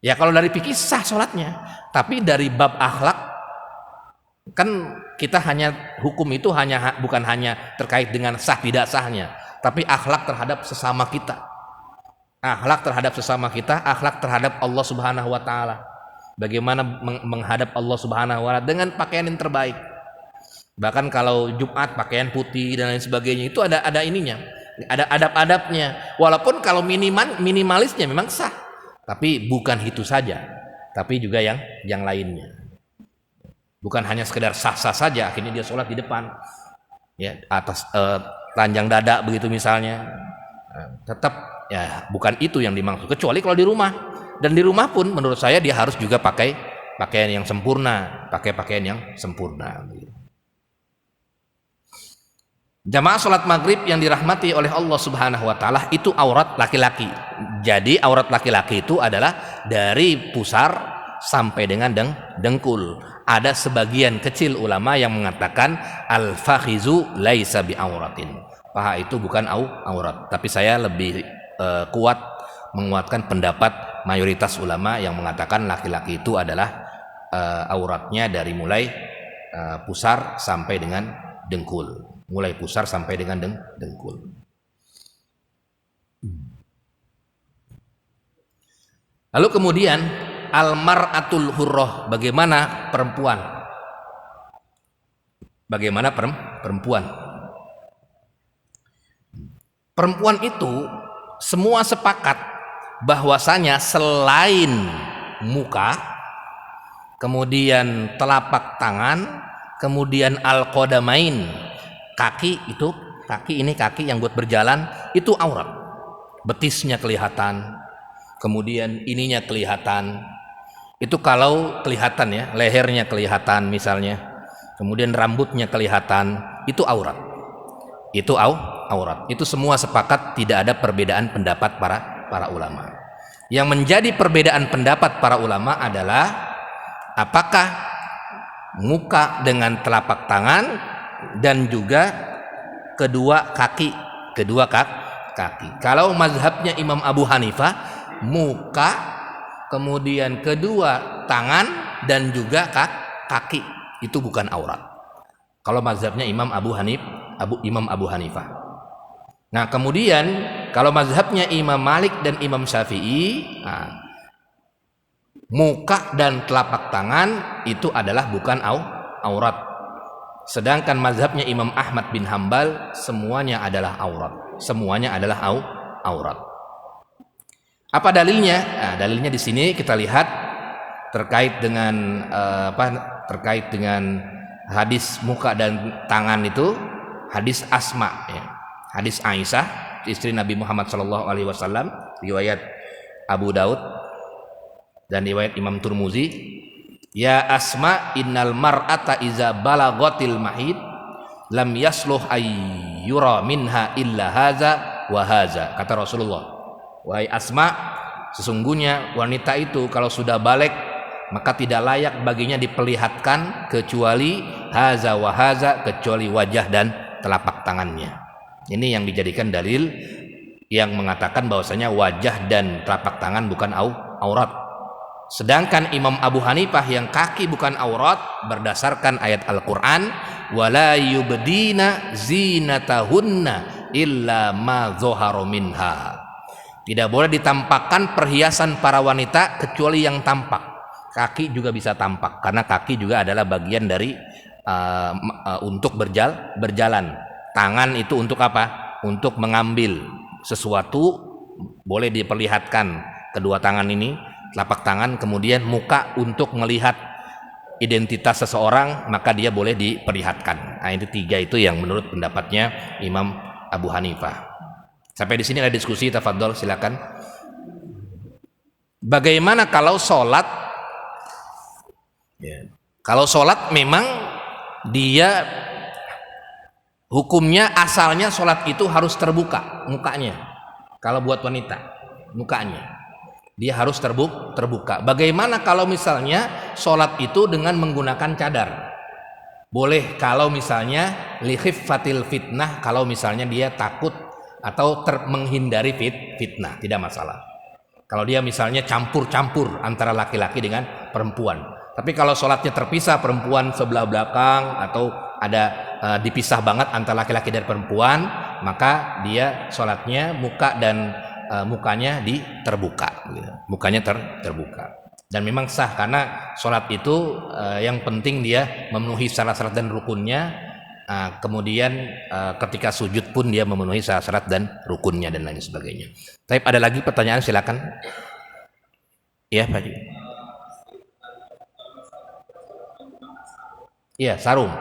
Ya kalau dari fikih sah sholatnya, tapi dari bab akhlak kan kita hanya hukum itu bukan hanya terkait dengan sah tidak sahnya, tapi akhlak terhadap sesama kita. Akhlak terhadap sesama kita, akhlak terhadap Allah Subhanahu wa taala. Bagaimana menghadap Allah Subhanahu wa taala dengan pakaian yang terbaik. Bahkan kalau Jumat pakaian putih dan lain sebagainya itu ada ininya, ada adab-adabnya. Walaupun kalau minimalisnya memang sah, tapi bukan itu saja, tapi juga yang lainnya. Bukan hanya sekedar sah-sah saja, akhirnya dia sholat di depan, ya atas telanjang dada begitu misalnya. Tetap ya bukan itu yang dimaksud, kecuali kalau di rumah. Dan di rumah pun menurut saya dia harus juga pakai pakaian yang sempurna, Jamaah sholat maghrib yang dirahmati oleh Allah Subhanahu wa taala itu aurat laki-laki. Jadi aurat laki-laki itu adalah dari pusar sampai dengan dengkul. Ada sebagian kecil ulama yang mengatakan al-fakhizu laisa bi auratin. Paha itu bukan aurat, tapi saya lebih kuat menguatkan pendapat mayoritas ulama yang mengatakan laki-laki itu adalah auratnya dari mulai pusar sampai dengan dengkul. Mulai pusar sampai dengan dengkul. Lalu kemudian al-mar'atul hurrah, bagaimana perempuan? Bagaimana perempuan? Perempuan itu semua sepakat bahwasanya selain muka, kemudian telapak tangan, kemudian al-qadamain, kaki yang buat berjalan itu aurat. Betisnya kelihatan, kemudian ininya kelihatan. Itu kalau kelihatan ya, lehernya kelihatan misalnya. Kemudian rambutnya kelihatan, itu aurat. Itu aurat. Itu semua sepakat, tidak ada perbedaan pendapat para ulama. Yang menjadi perbedaan pendapat para ulama adalah apakah muka dengan telapak tangan dan juga kedua kaki. Kalau mazhabnya Imam Abu Hanifah, muka, kemudian kedua tangan dan juga kaki itu bukan aurat. Kalau mazhabnya Imam Abu Hanifah. Nah, kemudian kalau mazhabnya Imam Malik dan Imam Syafi'i, muka dan telapak tangan itu adalah bukan aurat. Sedangkan mazhabnya Imam Ahmad bin Hambal semuanya adalah aurat. Apa dalilnya? Nah, dalilnya di sini kita lihat terkait dengan hadis muka dan tangan itu, hadis Asma ya. Hadis Aisyah, istri Nabi Muhammad SAW, riwayat Abu Daud dan riwayat Imam Turmuzi. Ya Asma, innal mar'ata iza balaghatil mahid lam yasluh ayyura minha illa haza wa haza. Kata Rasulullah, wahai Asma, sesungguhnya wanita itu kalau sudah balik maka tidak layak baginya diperlihatkan kecuali haza wa haza, kecuali wajah dan telapak tangannya. Ini yang dijadikan dalil yang mengatakan bahwasanya wajah dan telapak tangan bukan aurat. Sedangkan Imam Abu Hanifah yang kaki bukan aurat berdasarkan ayat Al-Qur'an, wala yubdina zinatahunna illa ma dhahara minha. Tidak boleh ditampakkan perhiasan para wanita kecuali yang tampak. Kaki juga bisa tampak karena kaki juga adalah bagian dari untuk berjalan. Tangan itu untuk apa? Untuk mengambil sesuatu, boleh diperlihatkan kedua tangan ini, telapak tangan. Kemudian muka untuk melihat identitas seseorang, maka dia boleh diperlihatkan. Nah, itu tiga itu yang menurut pendapatnya Imam Abu Hanifah. Sampai di sini ada diskusi, tafadhol silakan. Bagaimana kalau sholat? Ya. Kalau sholat memang dia hukumnya asalnya sholat itu harus terbuka mukanya. Kalau buat wanita, mukanya dia harus terbuka. Bagaimana kalau misalnya sholat itu dengan menggunakan cadar? Boleh kalau misalnya likhiffatil fitnah, kalau misalnya dia takut atau menghindari fitnah, tidak masalah. Kalau dia misalnya campur-campur antara laki-laki dengan perempuan. Tapi kalau sholatnya terpisah, perempuan sebelah belakang atau ada dipisah banget antara laki-laki dan perempuan, maka dia sholatnya muka dan mukanya terbuka, gitu. Mukanya terbuka. Dan memang sah karena sholat itu yang penting dia memenuhi syarat-syarat dan rukunnya. Kemudian ketika sujud pun dia memenuhi syarat dan rukunnya dan lain sebagainya. Tapi ada lagi pertanyaan, silakan. Ya, Pak. Iya, sarung.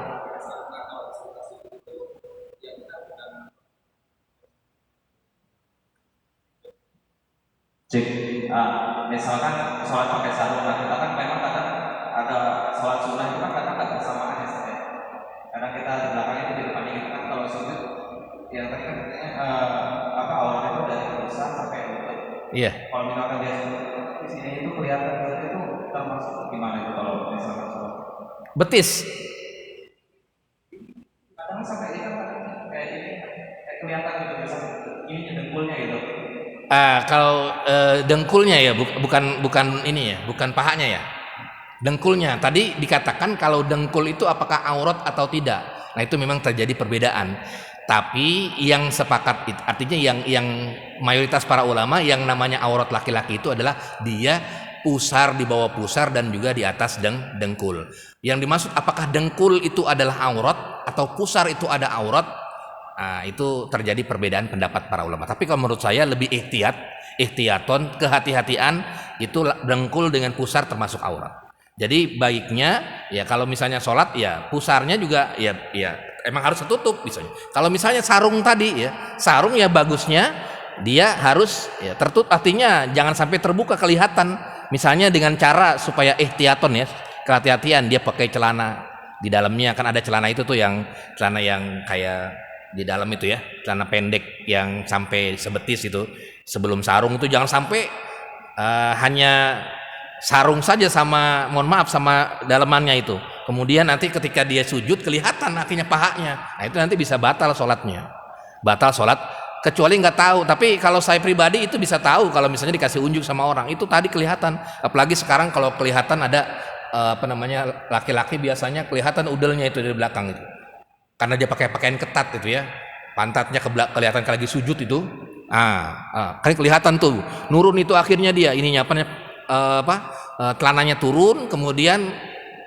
Cik, misalkan sholat pakai sarung, nah kita kan memang kadang ada sholat sunnah itu kan kadang nggak bersamaan ya, Ustaz, ya. Karena kita di belakang itu di depannya itu kan kalau sujud, yang tadi kan apa awalnya itu dari pusat sampai lutut. Iya. Kalau misalkan dia di sini itu kelihatan itu termasuk gimana itu kalau misalkan sholat? Betis. Kadang sampai ini kan kayak ini kayak kelihatan gitu misalnya ini dengkulnya gitu. Kalau dengkulnya ya, bukan ini ya, bukan pahanya ya. Dengkulnya. Tadi dikatakan kalau dengkul itu apakah aurat atau tidak. Nah, itu memang terjadi perbedaan. Tapi yang sepakat artinya yang mayoritas para ulama yang namanya aurat laki-laki itu adalah dia pusar, di bawah pusar dan juga di atas dengkul. Yang dimaksud apakah dengkul itu adalah aurat atau pusar itu ada aurat? Nah, itu terjadi perbedaan pendapat para ulama. Tapi kalau menurut saya lebih ihtiyaton, kehati-hatian itu dengkul dengan pusar termasuk aurat. Jadi baiknya ya kalau misalnya sholat ya pusarnya juga ya emang harus tertutup misalnya. Kalau misalnya sarung tadi ya, sarung ya bagusnya dia harus ya tertutup, artinya jangan sampai terbuka kelihatan. Misalnya dengan cara supaya ihtiyaton ya, kehati-hatian dia pakai celana di dalamnya, kan ada celana itu tuh yang celana yang kayak di dalam itu ya, celana pendek yang sampai sebetis itu sebelum sarung itu jangan sampai hanya sarung saja sama mohon maaf sama dalamannya itu. Kemudian nanti ketika dia sujud kelihatan akhirnya pahanya. Nah, itu nanti bisa batal sholatnya. Batal sholat kecuali nggak tahu. Tapi kalau saya pribadi itu bisa tahu kalau misalnya dikasih unjuk sama orang itu tadi kelihatan. Apalagi sekarang kalau kelihatan ada laki-laki biasanya kelihatan udelnya itu dari belakang itu. Karena dia pakai pakaian ketat itu ya, pantatnya kelihatan lagi sujud itu, kan kelihatan tuh, nurun itu akhirnya dia ininya celananya turun, kemudian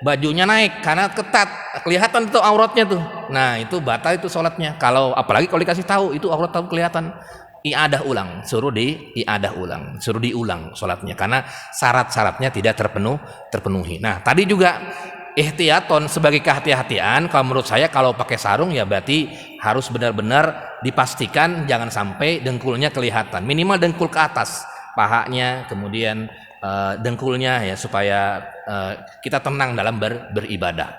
bajunya naik karena ketat, kelihatan itu auratnya tuh. Nah itu batal itu sholatnya. Kalau apalagi kalau dikasih tahu itu aurat tahu kelihatan, i'adah ulang, suruh diulang sholatnya karena syarat-syaratnya tidak terpenuhi. Nah tadi juga ihtiyaton sebagai kehati-hatian, kalau menurut saya kalau pakai sarung ya berarti harus benar-benar dipastikan jangan sampai dengkulnya kelihatan, minimal dengkul ke atas pahanya, kemudian dengkulnya ya supaya kita tenang dalam beribadah.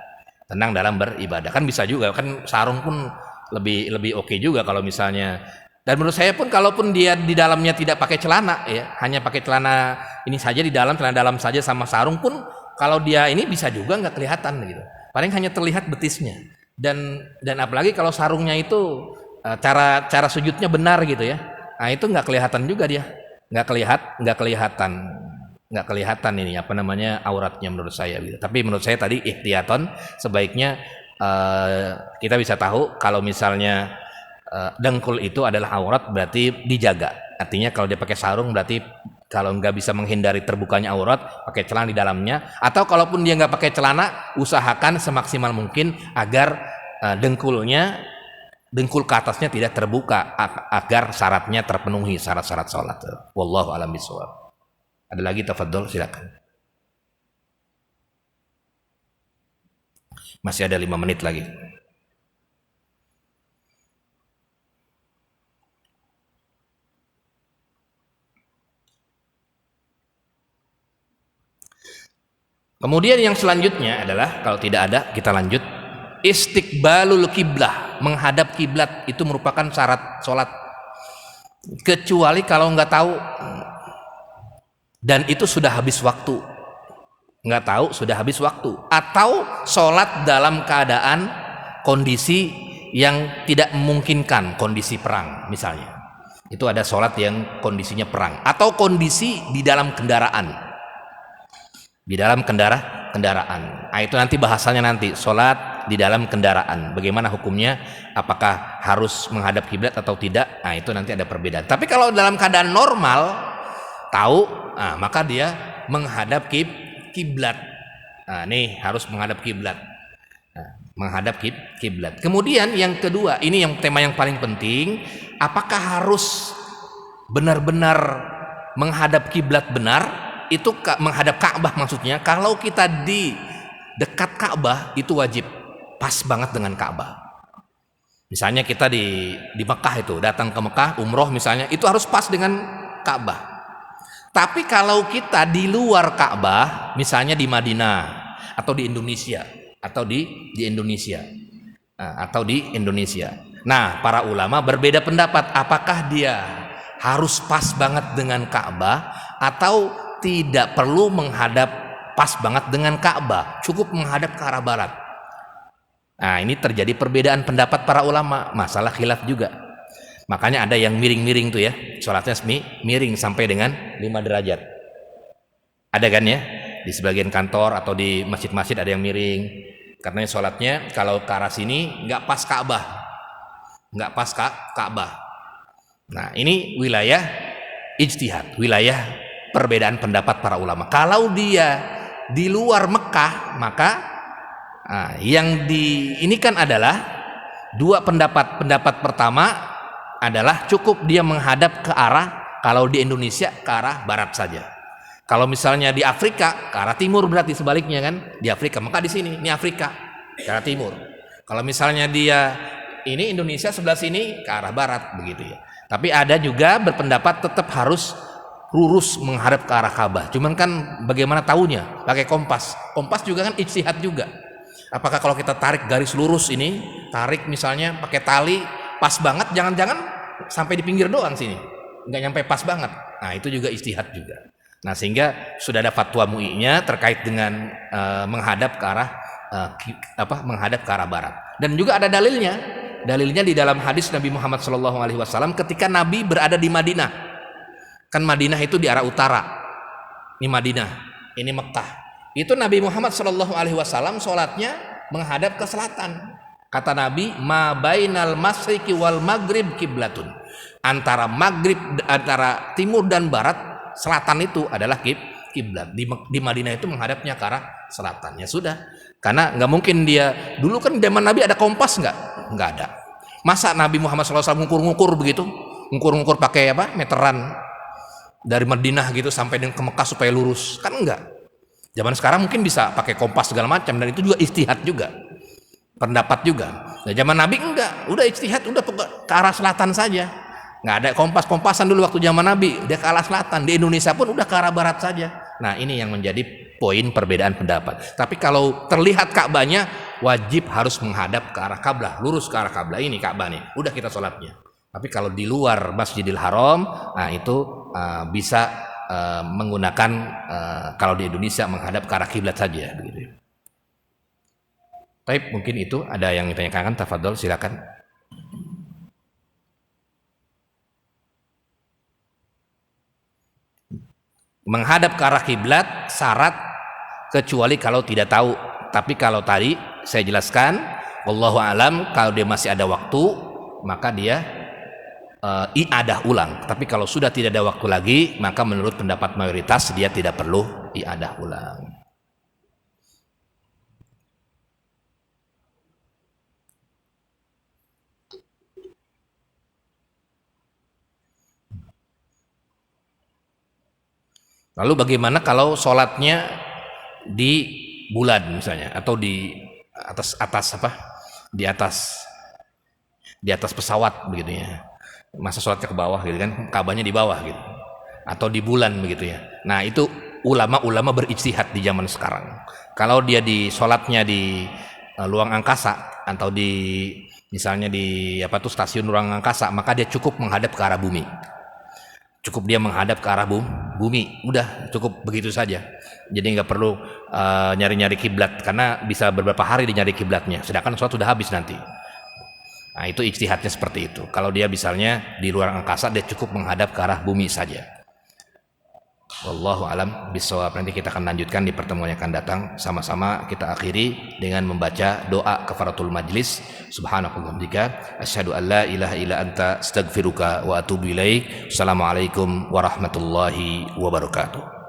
Kan bisa juga kan sarung pun lebih oke juga kalau misalnya. Dan menurut saya pun kalaupun dia di dalamnya tidak pakai celana ya, hanya pakai celana ini saja di dalam, celana dalam saja sama sarung pun kalau dia ini bisa juga nggak kelihatan gitu. Paling hanya terlihat betisnya. Dan apalagi kalau sarungnya itu cara sujudnya benar gitu ya. Nah, itu nggak kelihatan juga dia. Nggak kelihatan ini auratnya menurut saya gitu. Tapi menurut saya tadi ihtiyaton sebaiknya kita bisa tahu kalau misalnya dengkul itu adalah aurat berarti dijaga. Artinya kalau dia pakai sarung berarti kalau nggak bisa menghindari terbukanya aurat, pakai celana di dalamnya. Atau kalaupun dia nggak pakai celana, usahakan semaksimal mungkin agar dengkul ke atasnya tidak terbuka, agar syaratnya terpenuhi, syarat-syarat sholat. Wallahu a'lam bishawab. Ada lagi, tafadhol, silakan. Masih ada 5 menit lagi. Kemudian yang selanjutnya adalah kalau tidak ada kita lanjut Istiqbalul kiblah, menghadap kiblat itu merupakan syarat sholat, kecuali kalau nggak tahu dan itu sudah habis waktu, nggak tahu sudah habis waktu, atau sholat dalam keadaan kondisi yang tidak memungkinkan, kondisi perang misalnya, itu ada sholat yang kondisinya perang, atau kondisi di dalam kendaraan, di dalam kendaraan. Nah, itu nanti bahasanya nanti sholat di dalam kendaraan, bagaimana hukumnya, apakah harus menghadap kiblat atau tidak. Nah, itu nanti ada perbedaan. Tapi kalau dalam keadaan normal tahu, nah, maka dia menghadap kiblat. Nah, nih harus menghadap kiblat. Nah, menghadap kiblat. Kemudian yang kedua, ini yang tema yang paling penting, apakah harus benar-benar menghadap kiblat benar? Itu menghadap Ka'bah maksudnya. Kalau kita di dekat Ka'bah itu wajib pas banget dengan Ka'bah. Misalnya kita di Mekah itu, datang ke Mekah umroh misalnya, itu harus pas dengan Ka'bah. Tapi kalau kita di luar Ka'bah, misalnya di Madinah atau di Indonesia atau di Indonesia atau di Indonesia. Nah, para ulama berbeda pendapat, apakah dia harus pas banget dengan Ka'bah atau tidak perlu menghadap pas banget dengan Ka'bah, cukup menghadap ke arah barat. Nah, ini terjadi perbedaan pendapat para ulama, masalah khilaf juga. Makanya ada yang miring-miring tuh ya, sholatnya miring sampai dengan 5 derajat. Ada kan ya, di sebagian kantor atau di masjid-masjid ada yang miring. Karena sholatnya kalau ke arah sini nggak pas Ka'bah, nggak pas Ka'bah. Nah, ini wilayah ijtihad, wilayah perbedaan pendapat para ulama. Kalau dia di luar Mekah, maka yang ini kan adalah dua pendapat. Pendapat pertama adalah cukup dia menghadap ke arah, kalau di Indonesia ke arah barat saja. Kalau misalnya di Afrika ke arah timur, berarti sebaliknya kan, di Afrika, maka di sini ini Afrika ke arah timur. Kalau misalnya dia ini Indonesia sebelah sini ke arah barat begitu ya. Tapi ada juga berpendapat tetap harus lurus menghadap ke arah Ka'bah. Cuman kan bagaimana tahunya? Pakai kompas. Kompas juga kan ijtihad juga. Apakah kalau kita tarik garis lurus ini, tarik misalnya pakai tali pas banget, jangan-jangan sampai di pinggir doang sini, nggak nyampe pas banget. Nah, itu juga ijtihad juga. Nah, sehingga sudah ada fatwa MUI-nya terkait dengan menghadap ke arah menghadap ke arah barat. Dan juga ada dalilnya. Dalilnya di dalam hadis Nabi Muhammad SAW ketika Nabi berada di Madinah. Kan Madinah itu di arah utara. Ini Madinah, ini Mekah. Itu Nabi Muhammad SAW sholatnya menghadap ke selatan. Kata Nabi, ma bainal masyriqi wal maghrib kiblatun. Antara maghrib, antara timur dan barat, selatan itu adalah kiblat. Di Madinah itu menghadapnya ke arah selatan. Ya sudah. Karena nggak mungkin dia, dulu kan zaman Nabi ada kompas nggak ada. Masa Nabi Muhammad SAW ngukur-ngukur begitu, ngukur-ngukur pakai meteran dari Madinah gitu sampai ke Mekah supaya lurus, kan enggak. Zaman sekarang mungkin bisa pakai kompas segala macam, dan itu juga ijtihad juga, pendapat juga. Nah, zaman Nabi enggak, udah ijtihad, udah ke arah selatan saja, nggak ada kompas-kompasan dulu waktu zaman Nabi, dia ke arah selatan. Di Indonesia pun udah ke arah barat saja. Nah, ini yang menjadi poin perbedaan pendapat. Tapi kalau terlihat Ka'bahnya, wajib harus menghadap ke arah Ka'bah, lurus ke arah Ka'bah. Ini Ka'bah nih, udah kita sholatnya. Tapi kalau di luar Masjidil Haram, nah itu bisa menggunakan kalau di Indonesia menghadap ke arah kiblat saja begitu. Baik, mungkin itu ada yang ditanyakan, tafadhol silakan. Menghadap ke arah kiblat syarat kecuali kalau tidak tahu. Tapi kalau tadi saya jelaskan, wallahu alam, kalau dia masih ada waktu maka dia i'adah ulang. Tapi kalau sudah tidak ada waktu lagi, maka menurut pendapat mayoritas dia tidak perlu i'adah ulang. Lalu bagaimana kalau sholatnya di bulan misalnya, atau di di atas pesawat begitu ya? Masa sholatnya ke bawah gitu kan, Ka'bahnya di bawah gitu, atau di bulan begitu ya. Nah, itu ulama-ulama berijtihad di zaman sekarang. Kalau dia di sholatnya di ruang angkasa atau misalnya di stasiun ruang angkasa, maka dia cukup menghadap ke arah bumi. Cukup dia menghadap ke arah bumi, udah cukup begitu saja. Jadi nggak perlu nyari-nyari kiblat, karena bisa beberapa hari dinyari kiblatnya, sedangkan sholat sudah habis nanti. Nah, itu ijtihadnya seperti itu. Kalau dia misalnya di ruang angkasa, dia cukup menghadap ke arah bumi saja. Wallahu alam bisawab. Nanti kita akan lanjutkan di pertemuan yang akan datang. Sama-sama kita akhiri dengan membaca doa kafaratul majlis. Subhanakallahumma bihamdika asyhadu an la ilaha illa anta astaghfiruka wa atubu ilaik. Assalamualaikum warahmatullahi wabarakatuh.